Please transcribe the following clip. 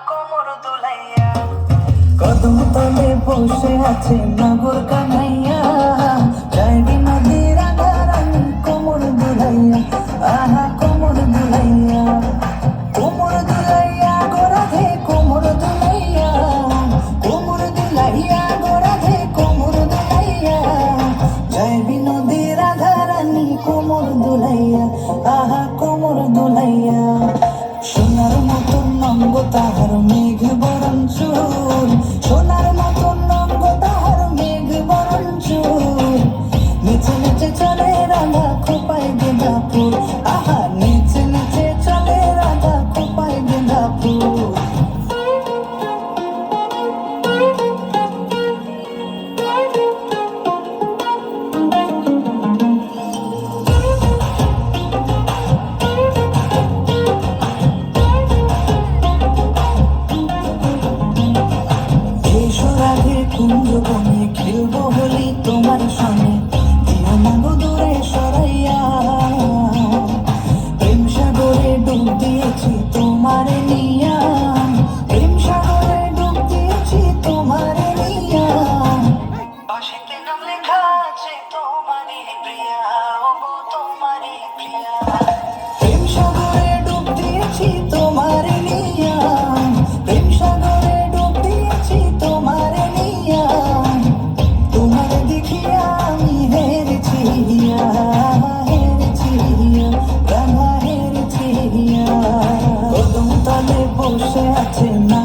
কোমর দুলাইয়া কদম তলে বসে আছে নাগর কানাইয়া যাইবি নদীর আধারানি কোমর দুলাইয়া আহা কোমর দুলাইয়া গোরাধে কোমর দুলাইয়া গোরাধে কোমর দুলাইয়া যাইবি নদীর আধারানি কোমর দুলাইয়া আহা কোমর দুলাইয়া সোনার মতন নঙ্গ তাহার মেঘ বরণ চুল সোনার মতন নঙ্গ তাহার মেঘ বরণ চুল নিচে নিচে চলে রাধা খোপায় গেঁদা ফুল আহা নিচে নিচে চলে রাধা খোপায় গেঁদা ফুল কুঞ্জবনে খেলবো হোলি তোমার সঙ্গে দিও না গো দূরে সরাইয়া প্রেম সাগরে ডুব দিয়েছি তোমারে নিয়া প্রেম সাগরে ডুব দিয়েছি তোমারে নিয়া পাশেতে নাম লেখা আছে তোমারই প্রিয়া ও গো তোমারই প্রিয়া প্রেম সাগরে ডুব দিয়েছি তোমারে নিয়া প্রেম সাগরে ডুব দিয়েছি তোমারে নিয়া তোমারে দেখিয়া আমি হেরেছি রাধা হেরেছি কদম তলে বসে আছে না